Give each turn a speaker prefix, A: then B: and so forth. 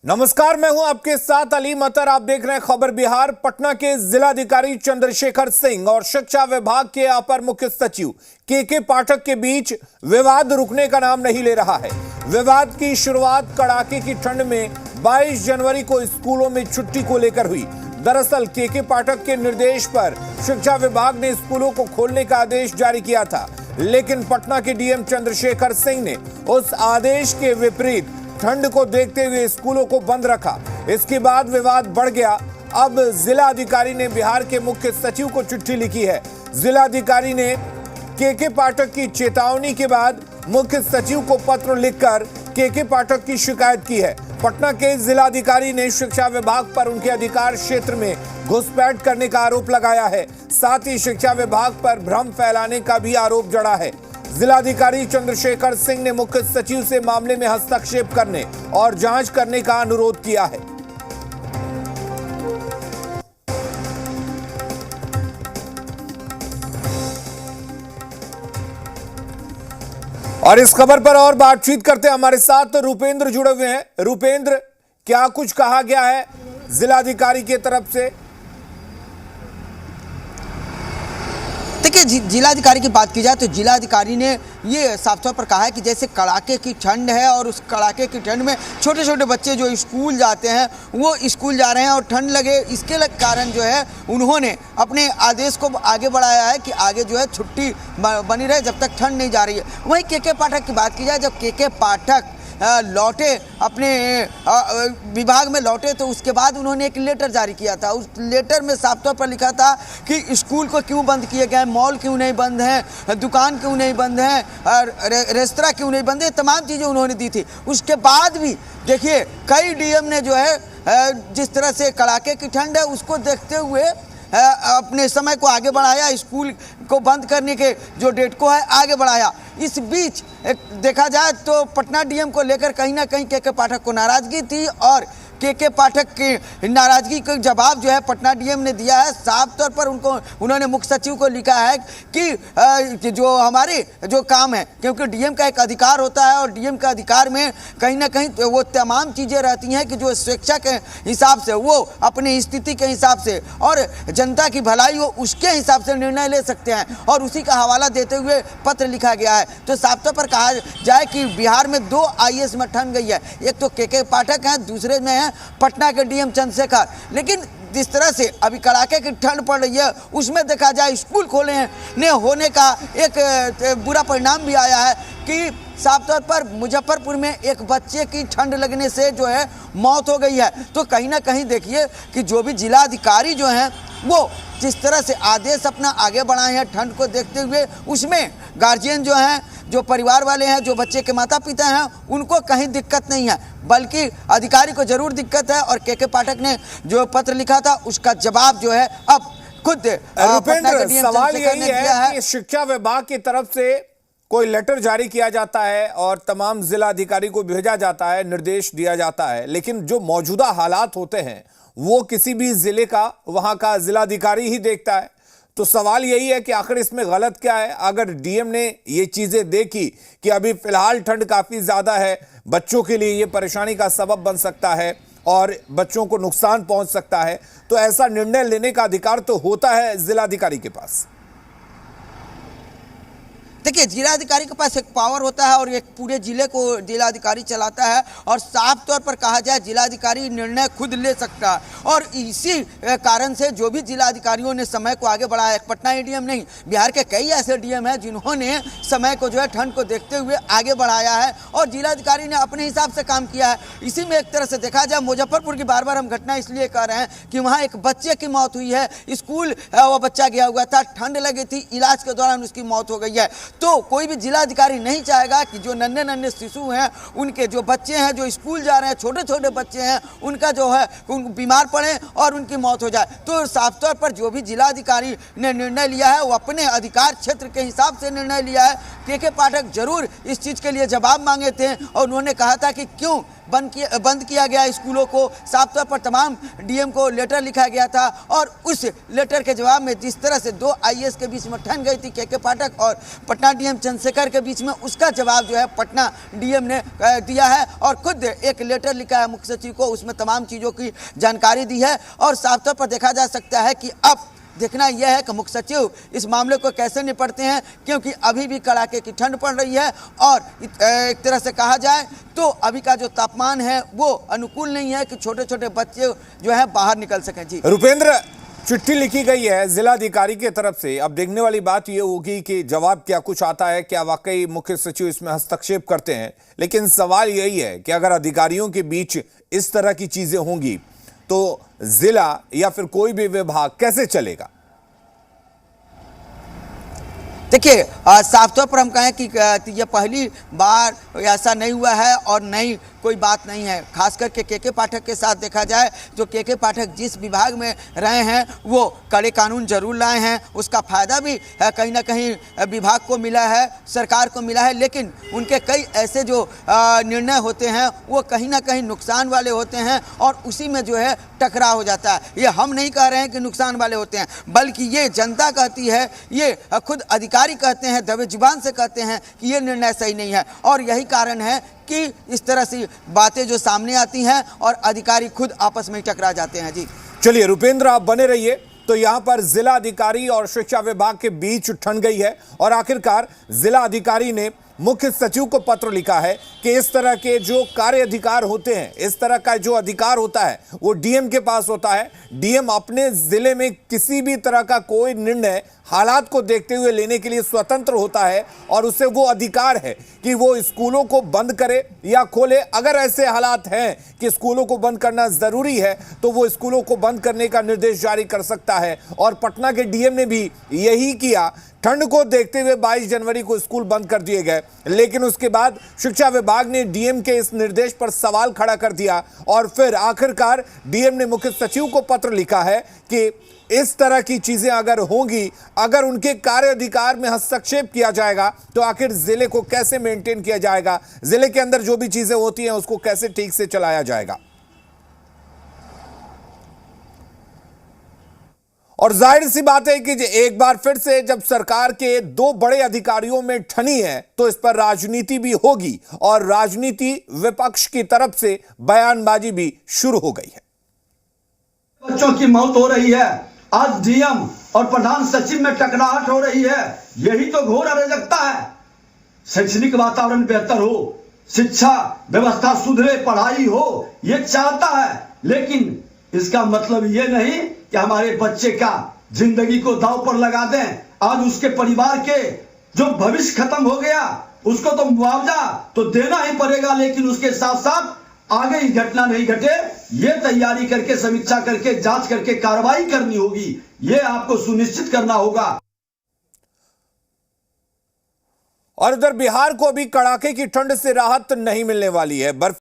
A: नमस्कार, मैं हूं आपके साथ अली मतर। आप देख रहे हैं खबर बिहार। पटना के जिलाधिकारी चंद्रशेखर सिंह और शिक्षा विभाग के अपर मुख्य सचिव के पाठक के बीच विवाद रुकने का नाम नहीं ले रहा है। विवाद की शुरुआत कड़ाके की ठंड में 22 जनवरी को स्कूलों में छुट्टी को लेकर हुई। दरअसल के पाठक के निर्देश पर शिक्षा विभाग ने स्कूलों को खोलने का आदेश जारी किया था, लेकिन पटना के डीएम चंद्रशेखर सिंह ने उस आदेश के विपरीत ठंड को देखते हुए स्कूलों को बंद रखा। इसके बाद विवाद बढ़ गया। अब जिला अधिकारी ने बिहार के मुख्य सचिव को चिट्ठी लिखी है। जिला अधिकारी ने के पाठक की चेतावनी के बाद मुख्य सचिव को पत्र लिखकर के पाठक की शिकायत की है। पटना के जिलाधिकारी ने शिक्षा विभाग पर उनके अधिकार क्षेत्र में घुसपैठ करने का आरोप लगाया है। साथ ही शिक्षा विभाग पर भ्रम फैलाने का भी आरोप जड़ा है। जिलाधिकारी चंद्रशेखर सिंह ने मुख्य सचिव से मामले में हस्तक्षेप करने और जांच करने का अनुरोध किया है। और इस खबर पर और बातचीत करते हैं, हमारे साथ रूपेंद्र जुड़े हुए हैं। रूपेंद्र, क्या कुछ कहा गया है जिलाधिकारी की तरफ से?
B: देखिए, जिलाधिकारी की बात की जाए तो जिलाधिकारी ने ये साफ तौर पर कहा है कि जैसे कड़ाके की ठंड है और उस कड़ाके की ठंड में छोटे छोटे बच्चे जो स्कूल जाते हैं वो स्कूल जा रहे हैं और ठंड लगे, इसके कारण जो है उन्होंने अपने आदेश को आगे बढ़ाया है कि आगे जो है छुट्टी बनी रहे जब तक ठंड नहीं जा रही है। वहीं के पाठक की बात की जाए, जब के पाठक लौटे अपने विभाग में लौटे तो उसके बाद उन्होंने एक लेटर जारी किया था। उस लेटर में साफ तौर पर लिखा था कि स्कूल को क्यों बंद किए गए, मॉल क्यों नहीं बंद हैं, दुकान क्यों नहीं बंद हैं और रेस्तरां क्यों नहीं बंद है, तमाम चीज़ें उन्होंने दी थी। उसके बाद भी देखिए कई डीएम ने जो है जिस तरह से कड़ाके की ठंड है उसको देखते हुए अपने समय को आगे बढ़ाया, स्कूल को बंद करने के जो डेट को है आगे बढ़ाया। इस बीच देखा जाए तो पटना डीएम को लेकर कहीं ना कहीं के पाठक को नाराजगी थी और के पाठक की नाराजगी का जवाब जो है पटना डीएम ने दिया है। साफ तौर पर उन्होंने मुख्य सचिव को लिखा है कि जो हमारे जो काम है, क्योंकि डीएम का एक अधिकार होता है और डीएम के अधिकार में कहीं ना कहीं तो वो तमाम चीज़ें रहती हैं कि जो स्वेच्छा के हिसाब से, वो अपनी स्थिति के हिसाब से और जनता की भलाई हो उसके हिसाब से निर्णय ले सकते हैं और उसी का हवाला देते हुए पत्र लिखा गया है। तो साफ तौर पर कहा जाए कि बिहार में 2 आईएएस में ठन गई है। एक तो के पाठक हैं, दूसरे में है पटना के डीएम चंद्रशेखर। लेकिन जिस तरह से अभी कड़ाके की ठंड पड़ रही है उसमें देखा जाए स्कूल खोले ने होने का एक बुरा परिणाम भी आया है कि साफ तौर पर मुजफ्फरपुर में एक बच्चे की ठंड लगने से जो है मौत हो गई है। तो कहीं ना कहीं देखिए कि जो भी जिलाधिकारी जो हैं वो जिस तरह से आदेश अपना आगे बढ़ाए हैं ठंड को देखते हुए, उसमें गार्जियन जो हैं, जो परिवार वाले हैं, जो बच्चे के माता पिता हैं, उनको कहीं दिक्कत नहीं है, बल्कि अधिकारी को जरूर दिक्कत है। और के पाठक ने जो पत्र लिखा था उसका जवाब जो है अब खुद
A: रूपेंद्र, सवाल यही है कि शिक्षा विभाग की तरफ से कोई लेटर जारी किया जाता है और तमाम जिला अधिकारी को भेजा जाता है, निर्देश दिया जाता है, लेकिन जो मौजूदा हालात होते हैं वो किसी भी जिले का वहां का जिलाधिकारी ही देखता है। तो सवाल यही है कि आखिर इसमें गलत क्या है? अगर डीएम ने ये चीजें देखी कि अभी फिलहाल ठंड काफी ज्यादा है, बच्चों के लिए ये परेशानी का सबब बन सकता है और बच्चों को नुकसान पहुंच सकता है, तो ऐसा निर्णय लेने का अधिकार तो होता है जिलाधिकारी के पास।
B: देखिए, जिलाधिकारी के पास एक पावर होता है और एक पूरे जिले को जिलाधिकारी चलाता है और साफ तौर पर कहा जाए जिलाधिकारी निर्णय खुद ले सकता है। और इसी कारण से जो भी जिलाधिकारियों ने समय को आगे बढ़ाया, पटना डीएम नहीं, बिहार के कई ऐसे डीएम हैं जिन्होंने समय को जो है ठंड को देखते हुए आगे बढ़ाया है और जिलाधिकारी ने अपने हिसाब से काम किया है। इसी में एक तरह से देखा जाए मुजफ्फरपुर की बार बार हम घटना इसलिए कह रहे हैं कि वहाँ एक बच्चे की मौत हुई है। स्कूल वो बच्चा गया हुआ था, ठंड लगी थी, इलाज के दौरान उसकी मौत हो गई है। तो कोई भी जिलाधिकारी नहीं चाहेगा कि जो नन्हे नन्हे शिशु हैं, उनके जो बच्चे हैं जो स्कूल जा रहे हैं, छोटे छोटे बच्चे हैं, उनका जो है बीमार पड़े और उनकी मौत हो जाए। तो साफ तौर पर जो भी जिलाधिकारी ने निर्णय लिया है वो अपने अधिकार क्षेत्र के हिसाब से निर्णय लिया है। के पाठक जरूर इस चीज़ के लिए जवाब मांगे थे और उन्होंने कहा था कि क्यों बंद किया गया स्कूलों को। साफ तौर पर तमाम डीएम को लेटर लिखा गया था और उस लेटर के जवाब में जिस तरह से 2 आईएएस के बीच में ठन गई थी के पाठक और पटना पटना डीएम चंद्रशेखर के बीच में, उसका जवाब जो है पटना डीएम ने दिया है और खुद एक लेटर लिखा है मुख्य सचिव को, उसमें तमाम चीज़ों की जानकारी दी है। और साफ तौर पर देखा जा सकता है कि अब देखना यह है कि मुख्य सचिव इस मामले को कैसे निपटते हैं, क्योंकि अभी भी कड़ाके की ठंड पड़ रही है और एक तरह से कहा जाए तो अभी का जो तापमान है वो अनुकूल नहीं है कि छोटे छोटे बच्चे जो है बाहर निकल सकें। जी
A: रुपेंद्र, चिट्ठी लिखी गई है जिलाधिकारी की तरफ से। अब देखने वाली बात यह होगी कि जवाब क्या कुछ आता है, क्या वाकई मुख्य सचिव इसमें हस्तक्षेप करते हैं। लेकिन सवाल यही है कि अगर अधिकारियों के बीच इस तरह की चीजें होंगी तो जिला या फिर कोई भी विभाग कैसे चलेगा?
B: देखिए, साफ तौर पर हम कहें कि यह पहली बार ऐसा नहीं हुआ है और नई कोई बात नहीं है। खास करके के पाठक के साथ देखा जाए तो के पाठक जिस विभाग में रहे हैं वो कड़े कानून जरूर लाए हैं, उसका फ़ायदा भी कहीं ना कहीं विभाग को मिला है, सरकार को मिला है। लेकिन उनके कई ऐसे जो निर्णय होते हैं वो कहीं ना कहीं नुकसान वाले होते हैं और उसी में जो है टकराव हो जाता है। ये हम नहीं कह रहे हैं कि नुकसान वाले होते हैं, बल्कि ये जनता कहती है, ये खुद अधिकारी कहते हैं, दबे जुबान से कहते हैं कि ये निर्णय सही नहीं है। और यही कारण है कि इस तरह से बातें जो सामने आती हैं और अधिकारी खुद आपस में टकरा जाते हैं। जी
A: चलिए रुपेंद्र, आप बने रहिए। तो यहां पर जिला अधिकारी और शिक्षा विभाग के बीच ठन गई है और आखिरकार जिला अधिकारी ने मुख्य सचिव को पत्र लिखा है कि इस तरह के जो कार्य अधिकार होते हैं, इस तरह का जो अधिकार होता है वो डीएम के पास होता है। डीएम अपने जिले में किसी भी तरह का कोई निर्णय हालात को देखते हुए लेने के लिए स्वतंत्र होता है और उसे वो अधिकार है कि वो स्कूलों को बंद करे या खोले। अगर ऐसे हालात हैं कि स्कूलों को बंद करना जरूरी है तो वो स्कूलों को बंद करने का निर्देश जारी कर सकता है और पटना के डीएम ने भी यही किया। ठंड को देखते हुए 22 जनवरी को स्कूल बंद कर दिए गए, लेकिन उसके बाद शिक्षा विभाग ने डीएम के इस निर्देश पर सवाल खड़ा कर दिया और फिर आखिरकार डीएम ने मुख्य सचिव को पत्र लिखा है कि इस तरह की चीजें अगर होंगी, अगर उनके कार्य अधिकार में हस्तक्षेप किया जाएगा तो आखिर जिले को कैसे मेंटेन किया जाएगा, जिले के अंदर जो भी चीजें होती हैं उसको कैसे ठीक से चलाया जाएगा। और जाहिर सी बात है कि एक बार फिर से जब सरकार के दो बड़े अधिकारियों में ठनी है तो इस पर राजनीति भी होगी और राजनीति विपक्ष की तरफ से बयानबाजी भी शुरू हो गई है।
C: बच्चों की मौत हो रही है, आज डीएम और प्रधान सचिव में टकराहट हो रही है, यही तो घोर अराजकता है। शैक्षणिक वातावरण बेहतर हो, शिक्षा व्यवस्था सुधरे, पढ़ाई हो, ये चाहता है, लेकिन इसका मतलब ये नहीं कि हमारे बच्चे का जिंदगी को दांव पर लगा दें। आज उसके परिवार के जो भविष्य खत्म हो गया उसको तो मुआवजा तो देना ही पड़ेगा, लेकिन उसके साथ साथ आगे ही घटना नहीं घटे ये तैयारी करके, समीक्षा करके, जांच करके कार्रवाई करनी होगी। ये आपको सुनिश्चित करना होगा।
A: और उधर बिहार को अभी कड़ाके की ठंड से राहत नहीं मिलने वाली है। बर्फ